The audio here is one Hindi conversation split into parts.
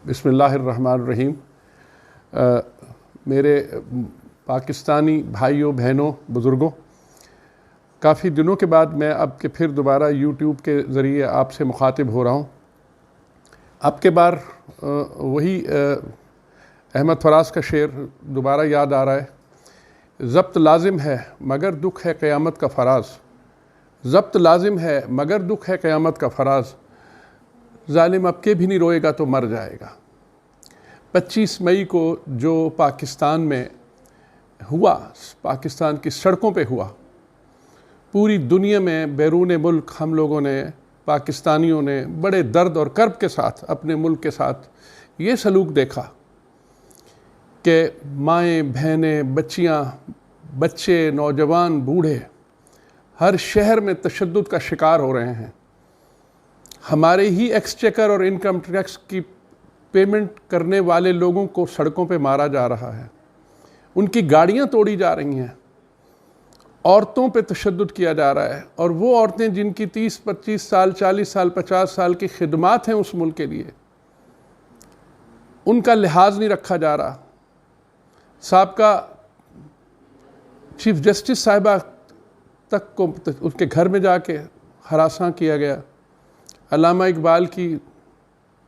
बिस्मिल्लाहिर्रहमानिर्रहीम। मेरे पाकिस्तानी भाइयों बहनों बुज़ुर्गों, काफ़ी दिनों के बाद मैं अब के फिर दोबारा यूट्यूब के ज़रिए आपसे मुखातिब हो रहा हूँ। अब के बार वही अहमद फराज का शेर दोबारा याद आ रहा है। ज़ब्त लाजिम है मगर दुख है क़यामत का फराज, ज़ब्त लाजिम है मगर दुख है क़यामत का फराज, ज़ालिम अब के भी नहीं रोएगा तो मर जाएगा। 25 मई को जो पाकिस्तान में हुआ, पाकिस्तान की सड़कों पे हुआ, पूरी दुनिया में बैरून मुल्क हम लोगों ने, पाकिस्तानियों ने बड़े दर्द और कर्ब के साथ अपने मुल्क के साथ ये सलूक देखा कि माएँ बहनें बच्चियाँ बच्चे नौजवान बूढ़े हर शहर में तशद्दुद का शिकार हो रहे हैं। हमारे ही एक्सचेकर और इनकम टैक्स की पेमेंट करने वाले लोगों को सड़कों पे मारा जा रहा है, उनकी गाड़ियां तोड़ी जा रही हैं, औरतों पे तशद्दुद किया जा रहा है। और वो औरतें जिनकी 30-25 साल 40 साल 50 साल की खिदमात हैं उस मुल्क के लिए, उनका लिहाज नहीं रखा जा रहा। साबका चीफ जस्टिस साहिबा तक को उसके घर में जाके हरासा किया गया। अल्लामा इकबाल की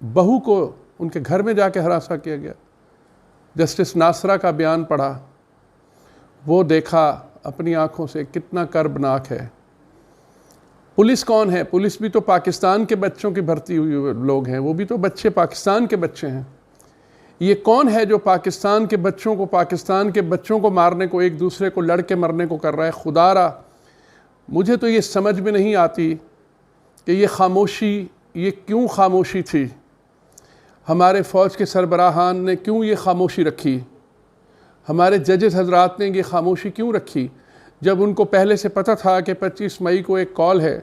बहू को उनके घर में जाके हरासा किया गया। जस्टिस नासरा का बयान पढ़ा, वो देखा अपनी आंखों से कितना कर्बनाक है। पुलिस कौन है? पुलिस भी तो पाकिस्तान के बच्चों की भर्ती हुई लोग हैं, वो भी तो बच्चे पाकिस्तान के बच्चे हैं। ये कौन है जो पाकिस्तान के बच्चों को मारने को, एक दूसरे को लड़के मरने को कर रहा है? खुदारा मुझे तो ये समझ में नहीं आती कि ये खामोशी, ये क्यों खामोशी थी? हमारे फ़ौज के सरबराहान ने क्यों ये खामोशी रखी? हमारे जजेस हजरात ने ये खामोशी क्यों रखी? जब उनको पहले से पता था कि 25 मई को एक कॉल है,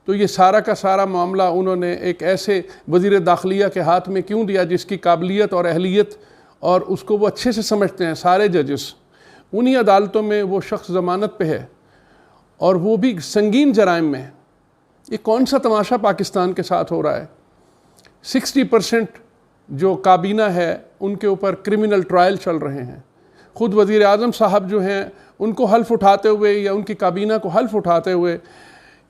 तो ये सारा का सारा मामला उन्होंने एक ऐसे वज़ीर दाखिलिया के हाथ में क्यों दिया जिसकी काबिलियत और अहलियत और उसको वो अच्छे से समझते हैं सारे जजेस। उन्हीं अदालतों में वो शख्स ज़मानत पे है और वो भी संगीन जराइम में। ये कौन सा तमाशा पाकिस्तान के साथ हो रहा है? 60% जो काबीना है उनके ऊपर क्रिमिनल ट्रायल चल रहे हैं। ख़ुद वज़ीर आज़म साहब जो हैं उनको हल्फ उठाते हुए या उनकी काबीना को हल्फ उठाते हुए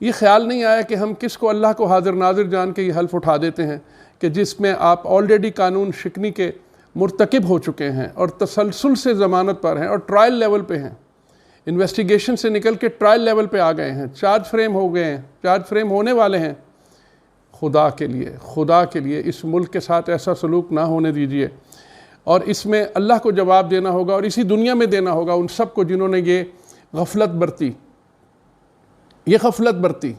ये ख्याल नहीं आया कि हम किसको अल्लाह को हाजिर नाजिर जान के ये हल्फ उठा देते हैं कि जिसमें आप ऑलरेडी कानून शिकनी के मुर्तकिब हो चुके हैं और तसलसल से ज़मानत पर हैं और ट्रायल लेवल पे हैं, इन्वेस्टिगेशन से निकल के ट्रायल लेवल पे आ गए हैं, चार्ज फ्रेम हो गए हैं, चार्ज फ्रेम होने वाले हैं। खुदा के लिए इस मुल्क के साथ ऐसा सलूक ना होने दीजिए। और इसमें अल्लाह को जवाब देना होगा और इसी दुनिया में देना होगा उन सब को जिन्होंने ये गफलत बरती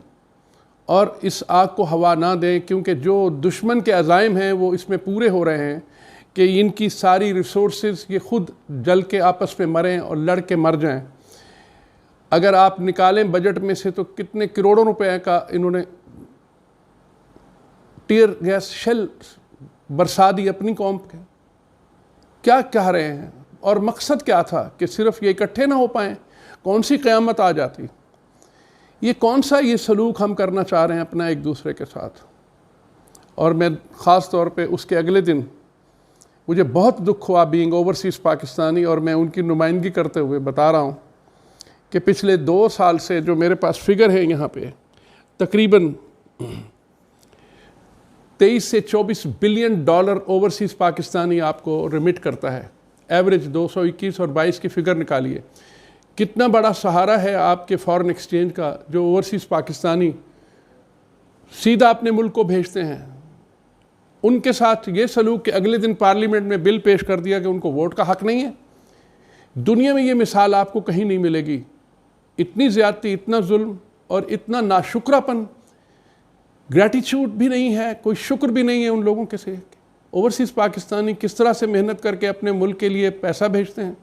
और इस आग को हवा ना दें, क्योंकि जो दुश्मन के अज़ाइम हैं वो इसमें पूरे हो रहे हैं कि इनकी सारी रिसोर्सेज ये खुद जल के आपस में मरें और लड़ के मर जाएं। अगर आप निकालें बजट में से तो कितने करोड़ों रुपए का इन्होंने टीयर गैस शेल बरसा दी अपनी कौम के। क्या कह रहे हैं और मकसद क्या था कि सिर्फ ये इकट्ठे ना हो पाएं? कौन सी क़यामत आ जाती? ये कौन सा ये सलूक हम करना चाह रहे हैं अपना एक दूसरे के साथ? और मैं ख़ास तौर पे उसके अगले दिन मुझे बहुत दुख हुआ बीइंग ओवरसीज़ पाकिस्तानी, और मैं उनकी नुमाइंदगी करते हुए बता रहा हूँ कि पिछले 2 साल से जो मेरे पास फिगर है यहाँ पे, तकरीबन 23 से 24 बिलियन डॉलर ओवरसीज़ पाकिस्तानी आपको रिमिट करता है। एवरेज 221 और 22 की फ़िगर निकालिए। कितना बड़ा सहारा है आपके फॉरेन एक्सचेंज का जो ओवरसीज़ पाकिस्तानी सीधा अपने मुल्क को भेजते हैं। उनके साथ ये सलूक कि अगले दिन पार्लियामेंट में बिल पेश कर दिया कि उनको वोट का हक़ नहीं है। दुनिया में ये मिसाल आपको कहीं नहीं मिलेगी। इतनी ज़्यादती, इतना जुल्म और इतना नाशुक्रापन, ग्रैटिट्यूड भी नहीं है, कोई शुक्र भी नहीं है उन लोगों के से। ओवरसीज़ पाकिस्तानी किस तरह से मेहनत करके अपने मुल्क के लिए पैसा भेजते हैं।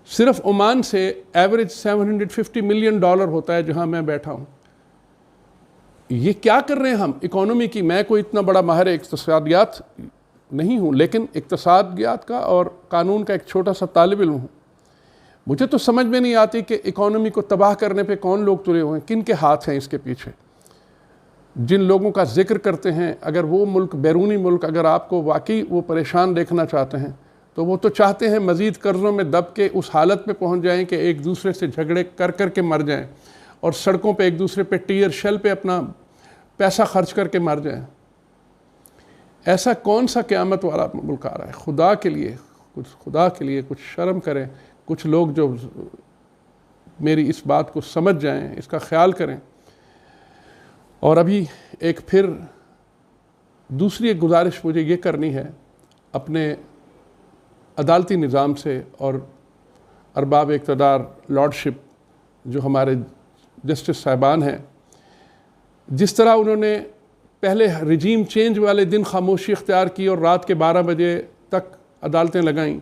सिर्फ ओमान से एवरेज 750 मिलियन डॉलर होता है जहां मैं बैठा हूं। ये क्या कर रहे हैं हम इकोनॉमी की? मैं कोई इतना बड़ा माहिर इक़्तिसादियात नहीं हूं, लेकिन इक़्तिसादियात का और कानून का एक छोटा सा तालिब इल्म हूं। मुझे तो समझ में नहीं आती कि इकोनॉमी को तबाह करने पे कौन लोग तुले हुए हैं, किन के हाथ हैं इसके पीछे। जिन लोगों का जिक्र करते हैं, अगर वो मुल्क, बैरूनी मुल्क, अगर आपको वाकई वो परेशान देखना चाहते हैं तो वो तो चाहते हैं मज़ीद कर्ज़ों में दब के उस हालत में पहुंच जाएं कि एक दूसरे से झगड़े कर कर के मर जाएं और सड़कों पे एक दूसरे पे टीयर शेल पे अपना पैसा खर्च करके मर जाएं। ऐसा कौन सा क़यामत वाला मुल्क आ रहा है? खुदा के लिए कुछ शर्म करें। कुछ लोग जो मेरी इस बात को समझ जाएं, इसका ख्याल करें। और अभी एक फिर दूसरी एक गुजारिश मुझे ये करनी है अपने अदालती निज़ाम से और अरबाब इक़्तिदार लॉर्डशिप जो हमारे जस्टिस साहिबान हैं, जिस तरह उन्होंने पहले रिजीम चेंज वाले दिन खामोशी इख्तियार की और रात के 12 बजे तक अदालतें लगाईं,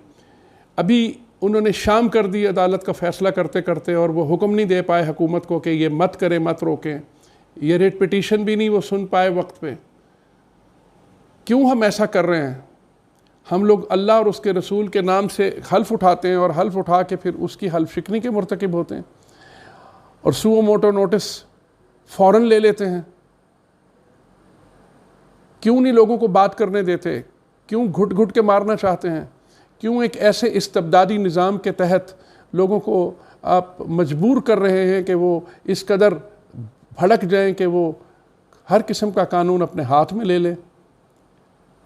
अभी उन्होंने शाम कर दी अदालत का फ़ैसला करते करते, और वो हुक्म नहीं दे पाए हुकूमत को कि ये मत करें, मत रोकें। ये रेट पिटीशन भी नहीं वो सुन पाए वक्त पे। क्यों हम ऐसा कर रहे हैं? हम लोग अल्लाह और उसके रसूल के नाम से हल्फ उठाते हैं और हल्फ उठा के फिर उसकी हल्फ शिकनी के मुर्तकिब होते हैं और सुओ मोटो नोटिस फ़ौरन ले लेते हैं। क्यों नहीं लोगों को बात करने देते? क्यों घुट घुट के मारना चाहते हैं? क्यों एक ऐसे इस्तबदादी निज़ाम के तहत लोगों को आप मजबूर कर रहे हैं कि वो इस कदर भड़क जाएं कि वो हर किस्म का कानून अपने हाथ में ले लें?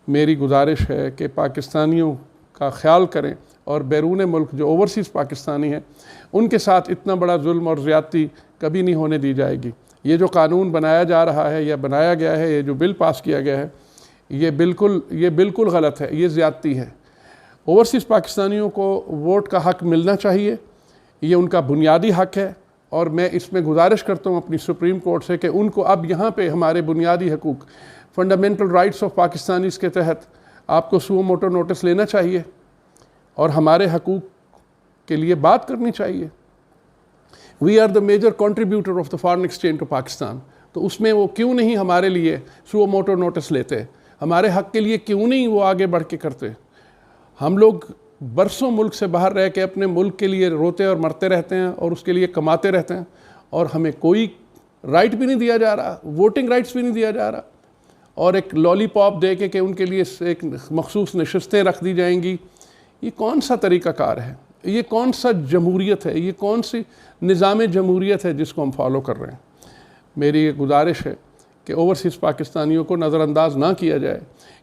मेरी गुजारिश है कि पाकिस्तानियों का ख्याल करें और बैरून मुल्क जो ओवरसीज़ पाकिस्तानी हैं उनके साथ इतना बड़ा जुल्म और ज़्यादती कभी नहीं होने दी जाएगी। ये जो कानून बनाया जा रहा है या बनाया गया है, ये जो बिल पास किया गया है, ये बिल्कुल गलत है, ये ज़्यादती है। ओवरसीज़ पाकिस्तानियों को वोट का हक़ मिलना चाहिए, ये उनका बुनियादी हक़ है। और मैं इसमें गुजारिश करता हूँ अपनी सुप्रीम कोर्ट से कि उनको अब यहाँ पे हमारे बुनियादी हकूक़, फंडामेंटल राइट्स ऑफ पाकिस्तानीज़ के तहत आपको सुओ मोटो नोटिस लेना चाहिए और हमारे हकूक़ के लिए बात करनी चाहिए। We are the major contributor of the foreign exchange to Pakistan. तो उसमें वो क्यों नहीं हमारे लिए सुओ मोटो नोटिस लेते? हमारे हक़ के लिए क्यों नहीं वो आगे बढ़ के करते? हम लोग बरसों मुल्क से बाहर रह के अपने मुल्क के लिए रोते और मरते रहते हैं और उसके लिए कमाते रहते हैं, और हमें कोई राइट भी नहीं दिया जा रहा, वोटिंग राइट्स भी नहीं दिया जा रहा, और एक लॉलीपॉप दे के कि उनके लिए एक मखसूस नशस्तें रख दी जाएंगी। ये कौन सा तरीक़ाकार है? ये कौन सा जमहूरियत है? ये कौन सी निज़ाम जमहूरियत है जिसको हम फॉलो कर रहे हैं? मेरी ये गुजारिश है कि ओवरसीज़ पाकिस्तानियों को नज़रअंदाज ना किया जाए,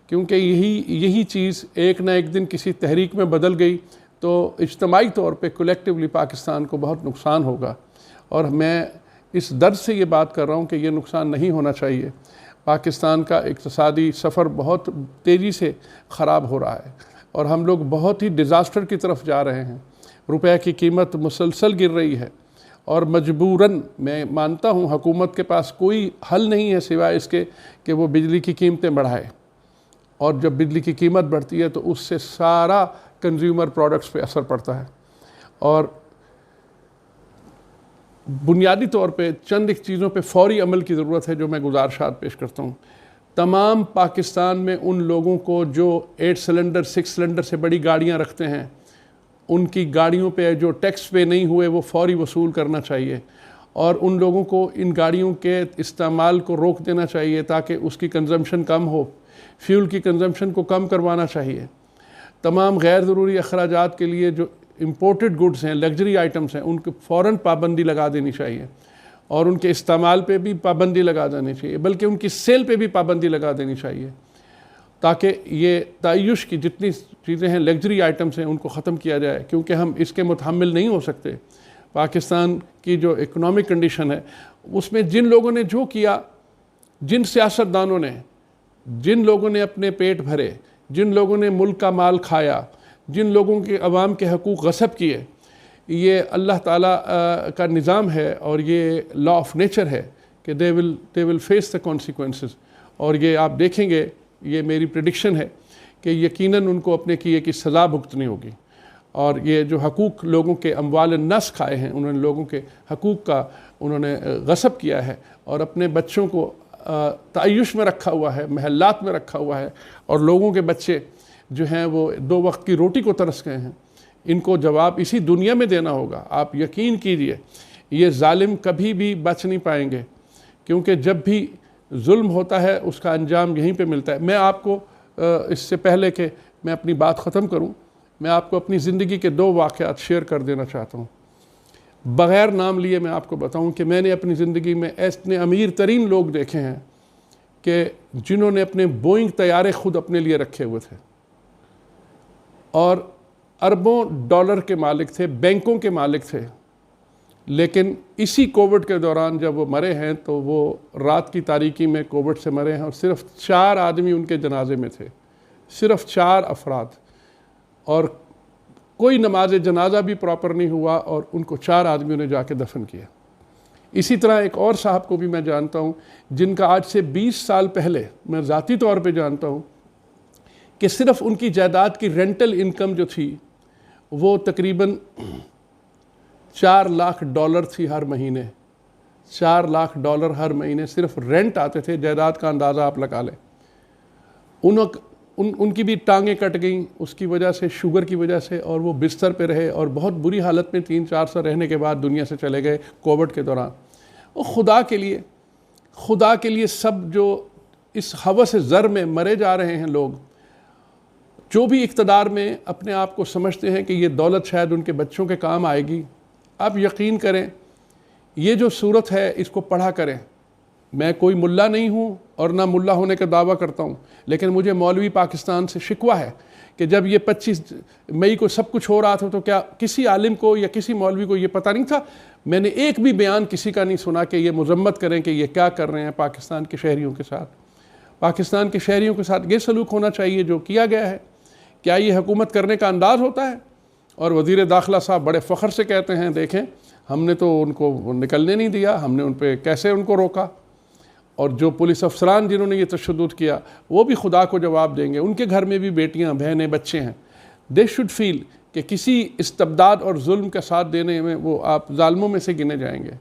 क्योंकि यही चीज़ एक ना एक दिन किसी तहरीक में बदल गई तो इज्तमाई तौर पे कलेक्टिवली पाकिस्तान को बहुत नुकसान होगा। और मैं इस दर्द से ये बात कर रहा हूँ कि ये नुकसान नहीं होना चाहिए। पाकिस्तान का इक़्तिसादी सफ़र बहुत तेज़ी से ख़राब हो रहा है और हम लोग बहुत ही डिज़ास्टर की तरफ जा रहे हैं। रुपए की कीमत मुसलसल गिर रही है और मजबूरन मैं मानता हूँ हुकूमत के पास कोई हल नहीं है सिवाय इसके कि वो बिजली की कीमतें बढ़ाए, और जब बिजली की कीमत बढ़ती है तो उससे सारा कंज्यूमर प्रोडक्ट्स पे असर पड़ता है। और बुनियादी तौर पे चंद एक चीज़ों पे फौरी अमल की ज़रूरत है जो मैं गुजारिशात पेश करता हूँ। तमाम पाकिस्तान में उन लोगों को जो 8 सिलेंडर 6 सिलेंडर से बड़ी गाड़ियाँ रखते हैं, उनकी गाड़ियों पे जो टैक्स पे नहीं हुए वो फौरी वसूल करना चाहिए, और उन लोगों को इन गाड़ियों के इस्तेमाल को रोक देना चाहिए ताकि उसकी कंजम्पशन कम हो। फ्यूल की कंजम्पशन को कम करवाना चाहिए। तमाम गैर ज़रूरी अखराजात के लिए जो इम्पोर्टेड गुड्स हैं, लग्जरी आइटम्स हैं, उनको फ़ौरन पाबंदी लगा देनी चाहिए और उनके इस्तेमाल पे भी पाबंदी लगा देनी चाहिए, बल्कि उनकी सेल पे भी पाबंदी लगा देनी चाहिए, ताकि ये तायुश की जितनी चीज़ें हैं, लग्जरी आइटम्स हैं, उनको ख़त्म किया जाए, क्योंकि हम इसके मुतहम्मिल नहीं हो सकते। पाकिस्तान की जो इकनॉमिक कंडीशन है उसमें जिन लोगों ने जो किया, जिन सियासतदानों ने, जिन लोगों ने अपने पेट भरे, जिन लोगों ने मुल्क का माल खाया, जिन लोगों के अवाम के हकूक़ गसब किए, ये अल्लाह ताला का निज़ाम है और ये लॉ ऑफ नेचर है कि they will face the consequences. और ये आप देखेंगे, ये मेरी प्रेडिक्शन है कि यकीनन उनको अपने किए की सज़ा भुगतनी होगी। और ये जो हकूक़ लोगों के अम्वाल नस खाए हैं, उन्होंने लोगों के हकूक़ का उन्होंने गसब किया है और अपने बच्चों को तायुश में रखा हुआ है, महल्लात में रखा हुआ है, और लोगों के बच्चे जो हैं वो 2 वक्त की रोटी को तरस गए हैं। इनको जवाब इसी दुनिया में देना होगा। आप यकीन कीजिए ये जालिम कभी भी बच नहीं पाएंगे, क्योंकि जब भी जुल्म होता है उसका अंजाम यहीं पे मिलता है। मैं आपको इससे पहले कि मैं अपनी बात ख़त्म करूं, मैं आपको अपनी ज़िंदगी के 2 वाक़यात शेयर कर देना चाहता हूं। बग़ैर नाम लिए मैं आपको बताऊं कि मैंने अपनी ज़िंदगी में ऐसे अमीर तरीन लोग देखे हैं कि जिन्होंने अपने बोइंग तैयारे ख़ुद अपने लिए रखे हुए थे और अरबों डॉलर के मालिक थे, बैंकों के मालिक थे, लेकिन इसी कोविड के दौरान जब वो मरे हैं तो वो रात की तारीकी में कोविड से मरे हैं और सिर्फ 4 आदमी उनके जनाजे में थे, सिर्फ 4 अफराद, और कोई नमाज जनाजा भी प्रॉपर नहीं हुआ और उनको 4 आदमियों ने जाके दफन किया। इसी तरह एक और साहब को भी मैं जानता हूँ जिनका आज से 20 साल पहले मैं ज़ाती तौर पे जानता हूँ कि सिर्फ उनकी जायदाद की रेंटल इनकम जो थी वो तकरीबन $4 लाख थी हर महीने। $4 लाख हर महीने सिर्फ रेंट आते थे। जायदाद का अंदाज़ा आप लगा लें। उनकी भी टांगें कट गईं उसकी वजह से, शुगर की वजह से, और वो बिस्तर पे रहे और बहुत बुरी हालत में 3-4 साल रहने के बाद दुनिया से चले गए कोविड के दौरान। और खुदा के लिए सब जो इस हवस ज़र में मरे जा रहे हैं लोग, जो भी इक़्तिदार में अपने आप को समझते हैं कि ये दौलत शायद उनके बच्चों के काम आएगी, आप यकीन करें ये जो सूरत है इसको पढ़ा करें। मैं कोई मुल्ला नहीं हूँ और ना मुल्ला होने का दावा करता हूँ, लेकिन मुझे मौलवी पाकिस्तान से शिकवा है कि जब ये 25 मई को सब कुछ हो रहा था तो क्या किसी आलिम को या किसी मौलवी को ये पता नहीं था? मैंने एक भी बयान किसी का नहीं सुना कि ये मजम्मत करें कि ये क्या कर रहे हैं पाकिस्तान के शहरियों के साथ। पाकिस्तान के शहरियों के साथ ये सलूक होना चाहिए जो किया गया है। क्या ये हुकूमत करने का अंदाज़ होता है? और वज़ीर दाखिला साहब बड़े फ़ख्र से कहते हैं, देखें हमने तो उनको निकलने नहीं दिया, हमने उन पर कैसे उनको रोका। और जो पुलिस अफसरान जिन्होंने ये तशद्दुद किया वो भी खुदा को जवाब देंगे। उनके घर में भी बेटियां, बहनें, बच्चे हैं। दे शुड फील कि किसी इस्तबदाद और जुल्म का साथ देने में वो आप जालिमों में से गिने जाएंगे।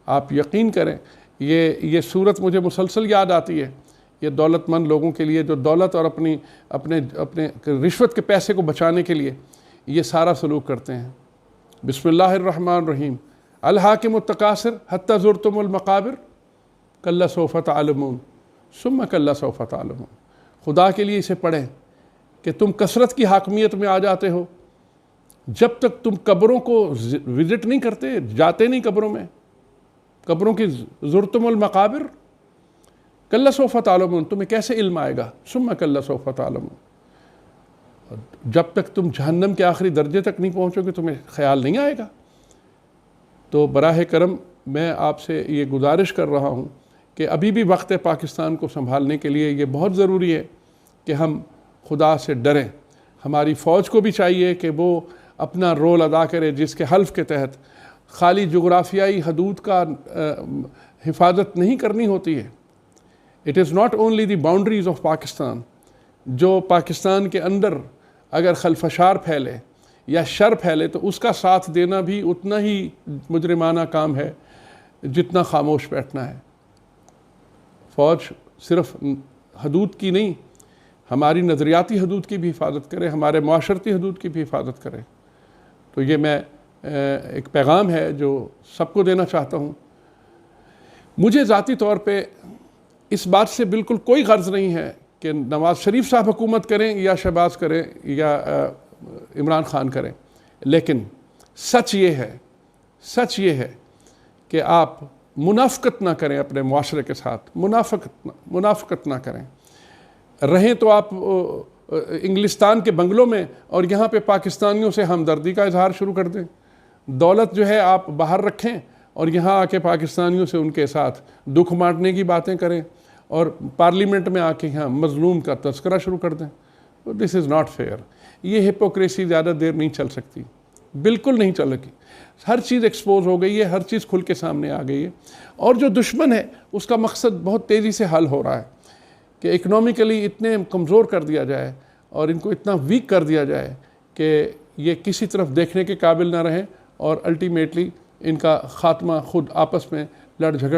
आप यकीन करें ये सूरत मुझे मुसलसल याद आती है। ये दौलतमंद लोगों के लिए जो दौलत और अपने रिश्वत के पैसे को बचाने के लिए ये सारा सलूक करते हैं। बिस्मिल्लाहिर्रहमानिर्रहीम। अल हाकिमुत तकासिर हत्ता ज़ुरतुमुल मक़ाबिर कल्ला सौफ़ा तअलमून सुम्मा कल्ला सौफ़ा तअलमून। खुदा के लिए इसे पढ़ें कि तुम कसरत की हाकमियत में आ जाते हो। जब तक तुम कब्रों को विज़िट नहीं करते, जाते नहीं कब्रों में, कब्रों की ज़ुरतुमुल मक़ाबिर कल्ला सौफ़ा तअलमून, तुम्हें कैसे इल्म आएगा? सुम्मा कल्ला सौफ़ा तअलमून। जब तक तुम जहन्नम के आखिरी दर्जे तक नहीं पहुँचोगे तुम्हें ख्याल नहीं आएगा। तो बराह करम मैं आपसे ये गुजारिश कर रहा हूँ कि अभी भी वक्त है पाकिस्तान को संभालने के लिए। ये बहुत ज़रूरी है कि हम खुदा से डरें। हमारी फ़ौज को भी चाहिए कि वो अपना रोल अदा करे, जिसके हल्फ के तहत खाली जोग्राफियाई हदूद का हिफाजत नहीं करनी होती है। It is not only the boundaries of Pakistan. जो पाकिस्तान के अंदर अगर खलफशार फैले या शर फैले तो उसका साथ देना भी उतना ही मुजरिमाना काम है जितना खामोश बैठना है। फ़ौज सिर्फ हदूद की नहीं, हमारी नज़रियाती हदूद की भी हिफाजत करे, हमारे माशरती हदूद की भी हिफाजत करे। तो ये मैं एक पैगाम है जो सबको देना चाहता हूँ। मुझे ज़ाती तौर पे इस बात से बिल्कुल कोई गर्ज नहीं है कि नवाज़ शरीफ साहब हुकूमत करें या शहबाज करें या इमरान खान करें, लेकिन सच ये है कि आप मुनाफ़क़त ना करें अपने मुआशरे के साथ। मुनाफ़क़त ना करें। रहें तो आप इंग्लिस्तान के बंगलों में और यहाँ पे पाकिस्तानियों से हमदर्दी का इजहार शुरू कर दें। दौलत जो है आप बाहर रखें और यहाँ आके पाकिस्तानियों से उनके साथ दुख बांटने की बातें करें और पार्लियामेंट में आके यहाँ मज़लूम का तज़किरा शुरू कर दें। तो दिस इज़ नॉट फेयर। ये हिपोक्रेसी ज़्यादा देर नहीं चल सकती, बिल्कुल नहीं चलेगी। हर चीज़ एक्सपोज हो गई है, हर चीज़ खुल के सामने आ गई है। और जो दुश्मन है उसका मकसद बहुत तेज़ी से हल हो रहा है कि इकनॉमिकली इतने कमज़ोर कर दिया जाए और इनको इतना वीक कर दिया जाए कि ये किसी तरफ देखने के काबिल ना रहें और अल्टीमेटली इनका ख़ात्मा खुद आपस में लड़ झगड़